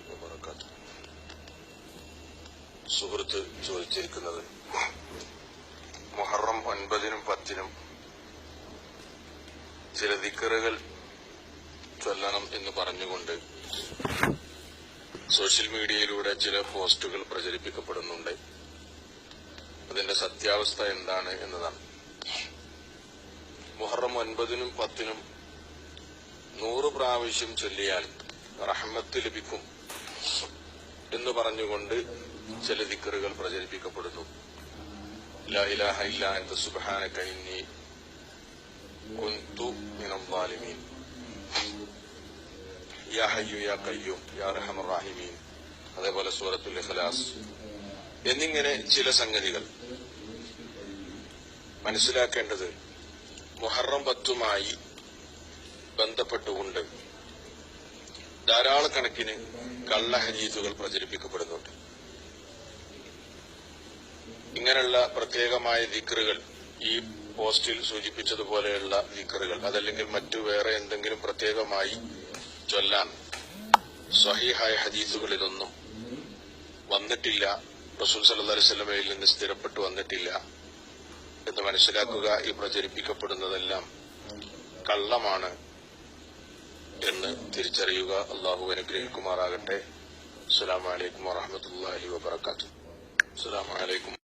വബറകാതുഹു. സുഹൃത്ത് ചോദിച്ചിരിക്കുന്നത് മുഹറം 9-നും 10-നും ചില ദിക്റുകൾ ചൊല്ലണം എന്ന് പറഞ്ഞുകൊണ്ട് സോഷ്യൽ മീഡിയയിലൂടെ ചില പോസ്റ്റുകൾ പ്രചരിപ്പിക്കപ്പെടുന്നുണ്ട്. അതിന്റെ സത്യാവസ്ഥ എന്താണ് എന്നതാണ്. മുഹറം 9-നും 10-നും 100 പ്രാവശ്യം ചൊല്ലിയാൽ റഹ്മത്ത് ലഭിക്കും എന്ന് പറഞ്ഞുകൊണ്ട് ചില ദിക്റുകൾ പ്രചരിപ്പിക്കപ്പെടുന്നു. ലാ ഇലാഹ ഇല്ലാ അൻത സുബ്ഹാനക ഇന്നി കുൻതു മിനൽ ളാലിമീൻ, യാ ഹയ്യു യാ ഖയ്യൂം യാ അർഹമർ റഹീമീൻ, അതേപോലെ സൂറത്തുൽ ഇഖ്ലാസ് എന്നിങ്ങനെ ചില സംഗതികൾ. മനസ്സിലാക്കേണ്ടത് മുഹറം 10-മായി ബന്ധപ്പെട്ടുകൊണ്ട് ധാരാളക്കണക്കിന് കള്ള ഹദീസുകൾ പ്രചരിപ്പിക്കപ്പെടുന്നുണ്ട്. ഇങ്ങനെയുള്ള പ്രത്യേകമായ ദിക്റുകൾ, ഈ പോസ്റ്റിൽ സൂചിപ്പിച്ചതുപോലെയുള്ള ദിക്റുകൾ, അതല്ലെങ്കിൽ മറ്റു വേറെ എന്തെങ്കിലും പ്രത്യേകമായി ചൊല്ലാൻ സ്വഹീഹായ ഹദീസുകളിലൊന്നും വന്നിട്ടില്ല, റസൂൽ സല്ലല്ലാഹു അലൈഹി വസല്ലമയിൽ നിന്ന് സ്ഥിരപ്പെട്ടു വന്നിട്ടില്ല എന്ന് മനസ്സിലാക്കുക. ഈ പ്രചരിപ്പിക്കപ്പെടുന്നതെല്ലാം കള്ളമാണ് എന്ന് തിരിച്ചറിയുക. അല്ലാഹു അനുഗ്രഹിക്കുമാറാകട്ടെ. അസ്സലാമു അലൈക്കും വറഹ്മത്തുള്ളാഹി വബറകാതുഹു. അസ്സലാമു അലൈക്കും.